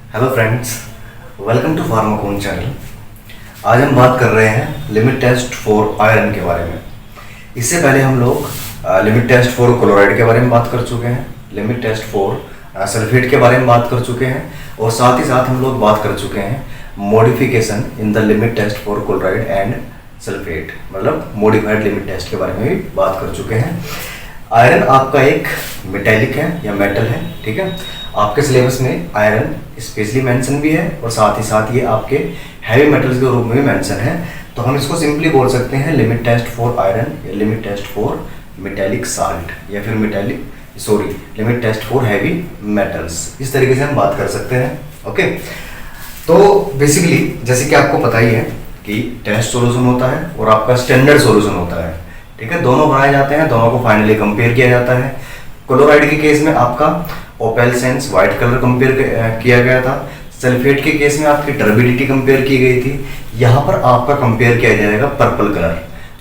Hello friends, welcome to Pharmacon channel. आज हम बात कर रहे हैं लिमिट टेस्ट फॉर आयरन के बारे में। इससे पहले हम लोग लिमिट टेस्ट फॉर क्लोराइड के बारे में बात कर चुके हैं, लिमिट टेस्ट फॉर सल्फेट के बारे में बात कर चुके हैं और साथ ही साथ हम लोग बात कर चुके हैं modification in the limit test for chloride and sulphate, मतलब मॉडिफाइड लिमिट टेस्ट के बारे में भी बात कर चुके हैं। आयरन आपका एक मेटेलिक है या मेटल है, ठीक है। आपके सिलेबस में आयरन स्पेशली मेंशन भी है और साथ ही साथ ये आपके हैवी मेटल्स के रूप में भी मेंशन है। तो हम इसको सिंपली बोल सकते हैं लिमिट टेस्ट फॉर आयरन या limit test for metallic salt या फिर limit test for heavy metals. इस तरीके से हम बात कर सकते हैं। ओके, तो बेसिकली जैसे कि आपको पता ही है कि टेस्ट सॉल्यूशन होता है और आपका स्टैंडर्ड सॉल्यूशन होता है, ठीक है। दोनों बनाए जाते हैं, दोनों को फाइनली कंपेयर किया जाता है। क्लोराइड के केस में आपका opalescence white colour compare किया गया था, सल्फेट के केस में आपकी टर्बिडिटी कंपेयर की गई थी। यहाँ पर आपका कंपेयर किया जाएगा पर्पल कलर,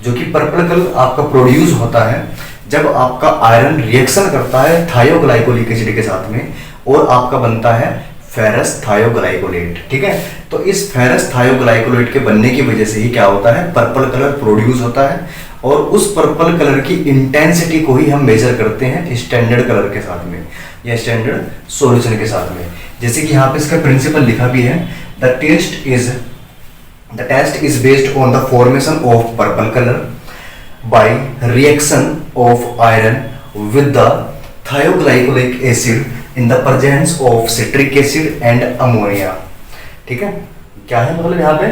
जो कि पर्पल कलर आपका प्रोड्यूस होता है जब आपका आयरन रिएक्शन करता है थायोग्लाइकोलिक एसिड के साथ में और आपका बनता है फेरस थायोग्लाइकोलेट, ठीक है। तो इस फेरस थायोग्लाइकोलेट के बनने की वजह से ही क्या होता है, पर्पल कलर प्रोड्यूस होता है और उस पर्पल कलर की इंटेंसिटी को ही हम मेजर करते हैं स्टैंडर्ड कलर के साथ में या स्टैंडर्ड सॉल्यूशन के साथ में। जैसे कि यहाँ पे इसका प्रिंसिपल लिखा भी है, the test is based on the formation of purple colour by reaction of iron with the thioglycolic acid in the presence of citric acid and ammonia, ठीक है। क्या है मतलब यहाँ पे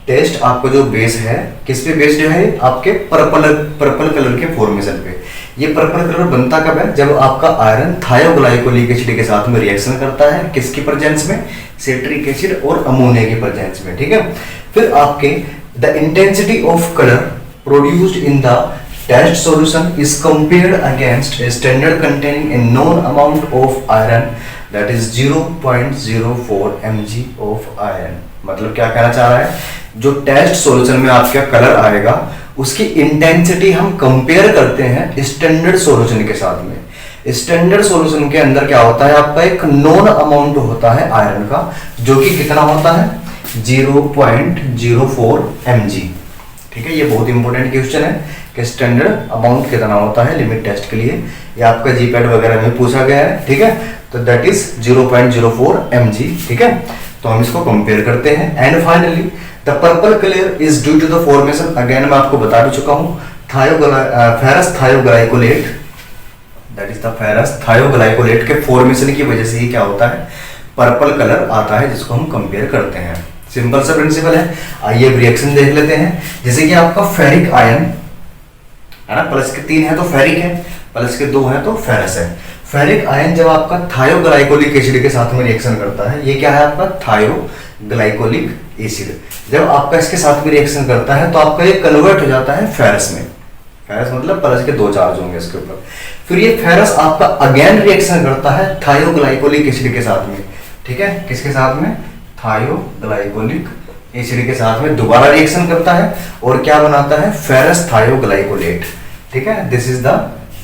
टेस्ट आपका जो बेस है किस पे बेस्ड है, आपके पर्पल कलर के फॉर्मेशन पे। ये पर्पल कलर बनता कब है, जब आपका आयरन थायोग्लाइकोलिक एसिड के साथ में रिएक्शन करता है, किसकी प्रेजेंस में, सिट्रिक एसिड और अमोनिया की प्रेजेंस में, ठीक है। फिर आपके the intensity of colour produced in the test solution is compared against a standard containing a known amount of iron, that is 0.04 mg of iron। मतलब क्या कहना चाह रहा है, जो टेस्ट सॉल्यूशन में आपका कलर आएगा उसकी इंटेंसिटी हम कंपेयर करते हैं स्टैंडर्ड सॉल्यूशन के साथ में। स्टैंडर्ड सॉल्यूशन के अंदर क्या होता है, आपका एक नोन अमाउंट होता है आयरन का, जो कि कितना होता है 0.04 mg, ठीक है। ये बहुत इंपॉर्टेंट क्वेश्चन है कि स्टैंडर्ड अमाउंट कितना होता है लिमिट टेस्ट के लिए, ये आपका जीपैट वगैरह में पूछा गया है, ठीक है। तो दैट इज 0.04 mg, ठीक है। तो हम इसको कंपेयर करते हैं and finally the purple colour is due to the formation, again मैं आपको बता भी चुका हूं, ferrous thioglycolate, that is the ferrous thioglycolate के फॉर्मेशन की वजह से ही क्या होता है, पर्पल कलर आता है, जिसको हम कंपेयर करते हैं। सिंपल सा प्रिंसिपल है। आइए रिएक्शन देख लेते हैं। जैसे कि आपका फेरिक आयन है ना, प्लस के 3 है तो फेरिक है, प्लस के 2 है तो फेरस है। फेरिक आयन जब आपका थायोग्लाइकोलिक एसिड के साथ में रिएक्शन करता है, ये क्या है आपका थायोग्लाइकोलिक एसिड, जब आपका इसके साथ में रिएक्शन करता है तो आपका ये कन्वर्ट हो जाता है फेरस में। फेरस मतलब प्लस के 2 चार्ज होंगे इसके ऊपर। फिर ये फेरस आपका अगेन रिएक्शन करता है थायोग्लाइकोलिक एसिड के साथ में, ठीक है। किसके साथ में, थायोग्लाइकोलिक एसिड के साथ में दोबारा रिएक्शन करता है और क्या बनाता है, फेरस थायोग्लाइकोलेट, ठीक है। दिस इज द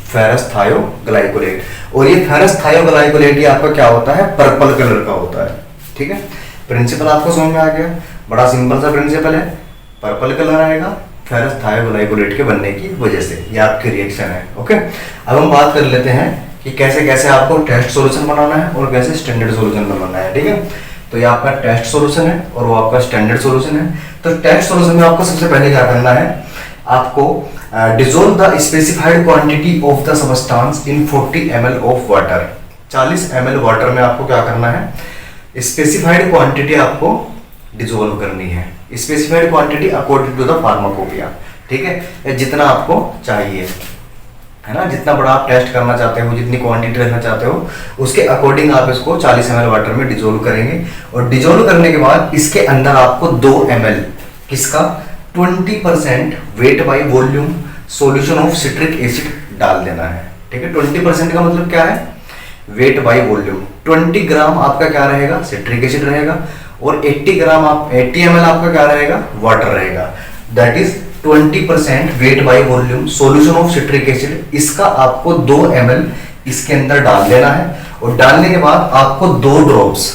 फेरस थायोग्लाइकोलेट और ये फेरस थायोग्लाइकोलेट ये आपका क्या होता है, पर्पल कलर का होता है, ठीक है। प्रिंसिपल आपको समझ में आ गया, बड़ा सिंपल सा प्रिंसिपल है, पर्पल कलर आएगा फेरस थायोग्लाइकोलेट के बनने की वजह से, ये आपकी रिएक्शन है। ओके, अब हम बात कर लेते हैं कि कैसे कैसे आपको टेस्ट सॉल्यूशन बनाना है और कैसे स्टैंडर्ड सॉल्यूशन बनाना है, ठीक है। तो ये आपका टेस्ट सॉल्यूशन है और वो आपका स्टैंडर्ड सॉल्यूशन है। तो टेस्ट सॉल्यूशन में आपको सबसे पहले क्या करना है, आपको dissolve the specified quantity of the substance in 40 ml of water. 40 ml water में आपको क्या करना है, स्पेसिफाइड क्वांटिटी आपको डिसॉल्व करनी है। Specified quantity according to the pharmacopoeia, ठीक है, जितना आपको चाहिए, है ना, जितना बड़ा आप टेस्ट करना चाहते हो, जितनी क्वांटिटी रखना चाहते हो, उसके अकॉर्डिंग आप इसको 40 ml वाटर में डिसॉल्व करेंगे और डिसॉल्व करने के बाद इसके अंदर आपको 2 ml किसका, 20% weight by volume solution of citric acid डाल देना है, ठीक है। 20% का मतलब क्या है, वेट बाय वॉल्यूम। 20 ग्राम आपका क्या रहेगा, सिट्रिक एसिड रहेगा और 80 ml आपका क्या रहेगा, वाटर रहेगा। That is 20% weight by volume solution of citric acid, इसका आपको 2 ml इसके अंदर डाल देना है और डालने के बाद आपको 2 ड्रॉप्स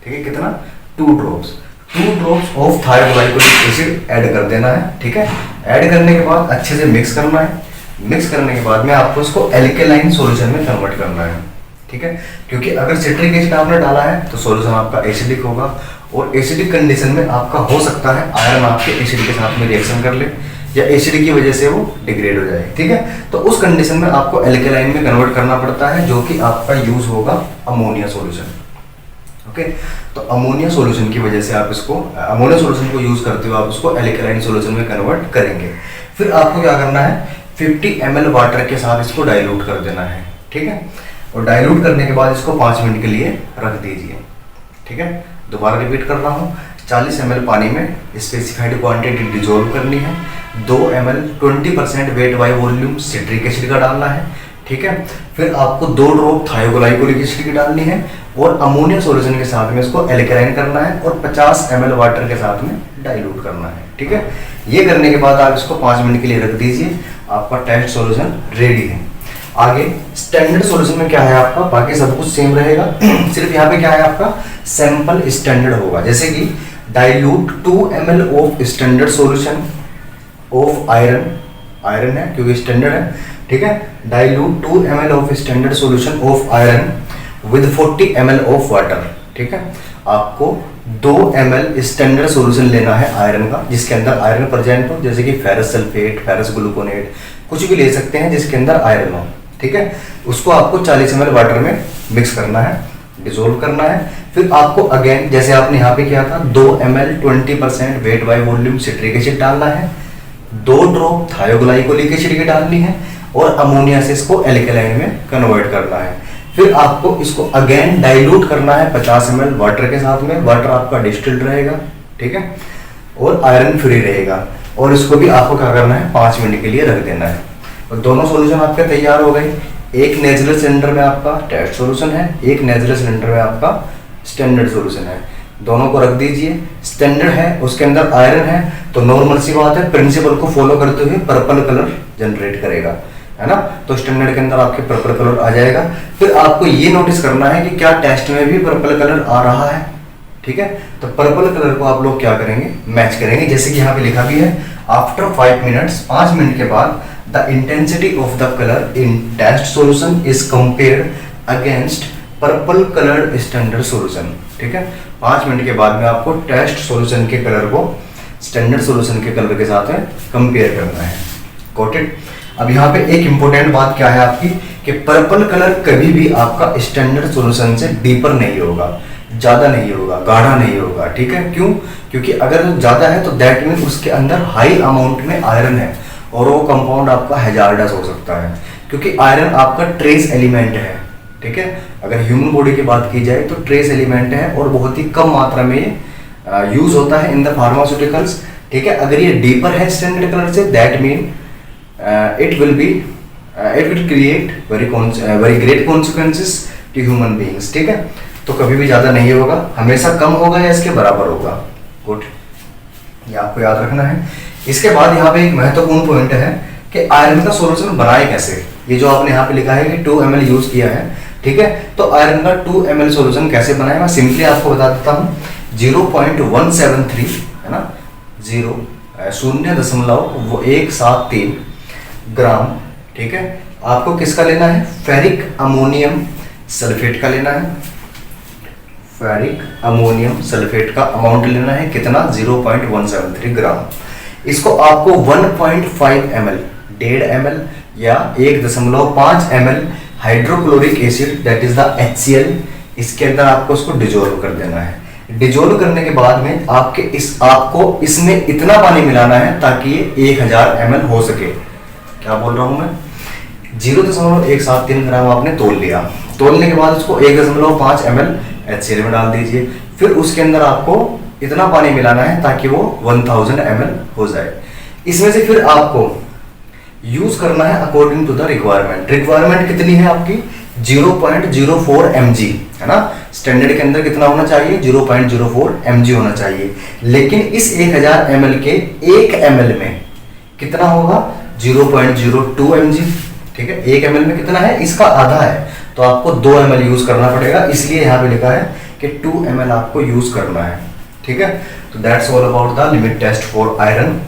ठीक है, कितना 2 drops, 2 drops of थायोग्लाइकोलिक acid add कर देना है। ठीक है, ऐड करने के बाद अच्छे से मिक्स करना है। मिक्स करने के बाद में आपको इसको एल्केलाइन सॉल्यूशन में कन्वर्ट करना है। ठीक है, क्योंकि अगर सिट्रिक एसिड आपने डाला है तो सॉल्यूशन आपका एसिडिक होगा, और एसिडिक कंडीशन में आपका हो सकता है आयरन आपके एसिड के साथ में रिएक्शन कर ले, या एसिड की वजह से वो डिग्रेड हो जाए। ठीक है, तो उस कंडीशन में आपको एल्केलाइन में कन्वर्ट करना पड़ता है, जो कि आपका यूज होगा अमोनिया सॉल्यूशन। ओके, तो अमोनिया सॉल्यूशन की वजह से आप इसको, अमोनिया सॉल्यूशन को यूज करते हुए आप उसको एल्केलाइन सॉल्यूशन में कन्वर्ट करेंगे। फिर आपको क्या करना है, 50 ml वाटर के साथ इसको डाइल्यूट कर देना है। ठीक है, और डाइल्यूट करने के बाद इसको 5 मिनट के लिए रख दीजिए। ठीक है, दोबारा रिपीट कर रहा हूँ, 40 ml पानी में स्पेसिफाइड क्वांटिटी डिजोल्व करनी है, 2 ml 20% weight by volume citric acid का डालना है। ठीक है, फिर आपको 2 ड्रॉप थायोग्लाइकोलिक एसिड की डालनी है, और अमोनिया सॉल्यूशन के साथ में इसको एल्केलाइन करना है, और 50 ml वाटर के साथ में डाइल्यूट करना है। ठीक है, ये करने के बाद आप इसको 5 मिनट के लिए रख दीजिए, आपका टेस्ट सॉल्यूशन रेडी है। आगे स्टैंडर्ड सॉल्यूशन में क्या है आपका, बाकी सब कुछ सेम रहेगा, सिर्फ यहाँ पे क्या है आपका सैंपल स्टैंडर्ड होगा। जैसे कि dilute 2 ml of standard solution of iron, iron है क्योंकि स्टैंडर्ड है। ठीक है, dilute 2 ml of standard solution of iron with 40 ml of water. ठीक है, आपको 2 ml स्टैंडर्ड सॉल्यूशन लेना है आयरन का, जिसके अंदर आयरन प्रेजेंट हो, जैसे कि फेरस सल्फेट, फेरस ग्लूकोनेट, कुछ भी ले सकते हैं जिसके अंदर आयरन हो। ठीक है, उसको आपको 40 ml वाटर में मिक्स करना है, डिसोल्व करना है। फिर आपको अगेन जैसे आपने यहाँ पे किया था, 2 ml 20% weight by volume citric acid डालना है, 2 ड्रॉप थायोग्लाइकोलिक एसिड की डालनी है, और अमोनिया से इसको एल्केलाइन में कन्वर्ट करना है। फिर आपको इसको अगेन डाइल्यूट करना है 50 ml वाटर के साथ में, वाटर आपका डिस्टिल्ड रहेगा। ठीक है, और आयरन फ्री रहेगा, और इसको भी आपको क्या करना है 5 मिनट के लिए रख देना है। और दोनों सॉल्यूशन आपके तैयार हो गए। एक नेचुरल सिलेंडर में आपका टेस्ट सॉल्यूशन है, एक नेचुरल सिलेंडर में आपका स्टैंडर्ड सॉल्यूशन है। दोनों को रख दीजिए। स्टैंडर्ड है उसके अंदर आयरन है, तो नॉर्मल सी बात है, प्रिंसिपल को फॉलो करते हुए पर्पल कलर जनरेट करेगा, है ना। तो स्टैंडर्ड के अंदर आपके पर्पल कलर आ जाएगा। फिर आपको ये नोटिस करना है कि क्या टेस्ट में भी पर्पल कलर आ रहा है। ठीक है, तो पर्पल कलर को आप लोग क्या करेंगे, मैच करेंगे। जैसे कि यहाँ पे लिखा भी है, आफ्टर 5 मिनट्स, 5 मिनट के बाद the intensity of the colour in test solution is compared against purple coloured standard solution. ठीक है, 5 मिनट के बाद में आपको टेस्ट सॉल्यूशन के कलर को स्टैंडर्ड सॉल्यूशन के कलर के साथ में कंपेयर करना है। Got it. अब यहाँ पे एक इंपॉर्टेंट बात क्या है आपकी, कि पर्पल कलर कभी भी आपका स्टैंडर्ड सॉल्यूशन से डीपर नहीं होगा, ज्यादा नहीं होगा, गाढ़ा नहीं होगा। ठीक है, क्यों? क्योंकि अगर ज्यादा है तो दैट मीन उसके अंदर हाई अमाउंट में आयरन है, और वो कंपाउंड आपका हैजार्डस हो सकता है, क्योंकि आयरन आपका ट्रेस एलिमेंट है। ठीक है, अगर ह्यूमन बॉडी की बात की जाए तो ट्रेस एलिमेंट है, और बहुत ही कम मात्रा में यूज होता है इन द फार्मास्यूटिकल्स। ठीक है, अगर ये डीपर है स्टैंडर्ड कलर से, that mean it will create very great consequences to human beings। ठीक है, तो कभी भी ज्यादा नहीं होगा, हमेशा कम होगा या इसके बराबर होगा। गुड, ये आपको याद रखना है। इसके बाद यहाँ पे एक महत्वपूर्ण पॉइंट है कि आयरन का सॉल्यूशन बनाए कैसे। ये जो आपने यहाँ पे लिखा है कि 2 ml यूज किया है, ठीक है, तो आयरन का 2 ml सॉल्यूशन कैसे बनाए, मैं सिंपली आपको बता देता हूँ। 0.173 है ना, 0.173 ग्राम। ठीक है, आपको किसका लेना है, फेरिक अमोनियम सल्फेट का लेना है। फेरिक अमोनियम सल्फेट का अमाउंट लेना है, कितना, 0.173 ग्राम। इसको आपको 1.5 ml, 1.5 ml या 1.5 ml hydrochloric acid, that is the HCl, इसके अंदर आपको इसको डिजोल्व कर देना है। डिजोल्व करने के बाद में आपको इसमें इतना पानी मिलाना है ताकि ये 1000 ml हो सके। क्या बोल रहा हूं मैं, 0.173 ग्राम आपने तोल लिया। तोलने के बाद उसको 1.5 ml HCl में डाल दीजिए। फिर उसके अंदर आपको इतना पानी मिलाना है ताकि वो 1000 ml हो जाए। इसमें से फिर आपको यूज करना है according to the requirement. Requirement कितनी है आपकी, 0.04 mg, है ना। स्टैंडर्ड के अंदर कितना होना चाहिए, 0.04 mg होना चाहिए। लेकिन इस 1000 ml के 1 ml में कितना होगा, 0.02 mg। ठीक है, 1 ml में कितना है, इसका आधा है, तो आपको 2 ml यूज करना पड़ेगा। इसलिए यहाँ पे लिखा है कि 2 ml आपको यूज़ करना है, ठीक है। तो that's all about the limit test for iron.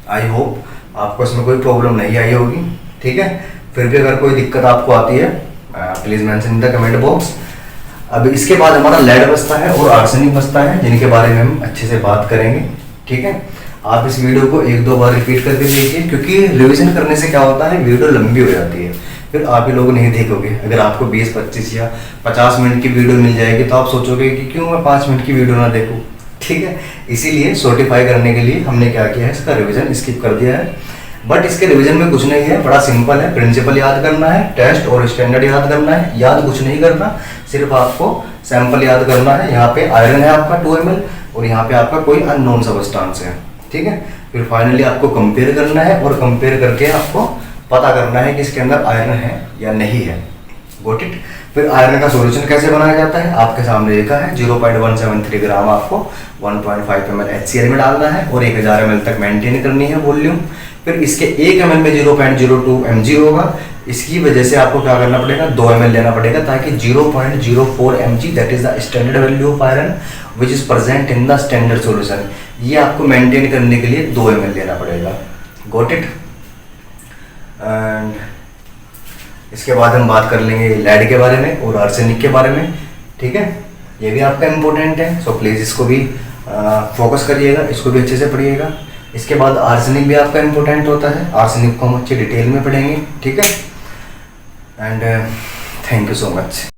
I hope आपको इसमें कोई प्रॉब्लम नहीं आई होगी, ठीक है। फिर भी अगर कोई दिक्कत आपको आती है please mention in the comment box. अब इसके बाद हमारा लेड बचता है और आर्सेनिक बचता है, जिनके बारे में हम अच्छे से बात करेंगे, ठीक है। आप इस वीडियो को 1-2 बार रिपीट करके देखिए, क्योंकि रिवीजन करने से क्या होता है, वीडियो लंबी हो जाती है, फिर आप ही लोग नहीं देखोगे। अगर आपको 20, 25 या 50 मिनट की वीडियो मिल जाएगी तो आप सोचोगे कि क्यों मैं 5 मिनट की वीडियो ना देखूं, ठीक है। इसीलिए सर्टिफाई करने के लिए हमने क्या किया है, इसका रिवीजन स्किप कर दिया है। बट इसके रिवीजन में कुछ नहीं है, बड़ा सिंपल है। प्रिंसिपल याद करना है, टेस्ट और स्टैंडर्ड याद करना है, याद कुछ नहीं करना, सिर्फ आपको सैंपल याद करना है। यहाँ पे आयरन है आपका 2 ml और यहाँ पे आपका कोई अननोन सबस्टांस है, ठीक है। फिर फाइनली आपको कंपेयर करना है और कंपेयर करके आपको पता करना है कि इसके अंदर आयरन है या नहीं है। Got it. फिर आयरन का सॉल्यूशन कैसे बनाया जाता है आपके सामने लिखा है। 0.173 ग्राम आपको 1.5 ml HCl में डालना है और 1000 ml तक मेंटेन करनी है वॉल्यूम। फिर इसके 1 ml में 0.02 mg होगा। इसकी वजह से आपको क्या करना पड़ेगा, 2 ml लेना पड़ेगा, ताकि 0.04 mg that is the standard value of iron which is present in the standard solution, ये आपको मेंटेन करने के लिए 2 ml लेना पड़ेगा। Got it. एंड इसके बाद हम बात कर लेंगे लेड के बारे में और आर्सेनिक के बारे में, ठीक है। ये भी आपका इम्पोर्टेंट है, सो प्लीज़ इसको भी फोकस करिएगा, इसको भी अच्छे से पढ़िएगा। इसके बाद आर्सेनिक भी आपका इम्पोर्टेंट होता है, आर्सेनिक को हम अच्छी डिटेल में पढ़ेंगे, ठीक है। And thank you so much.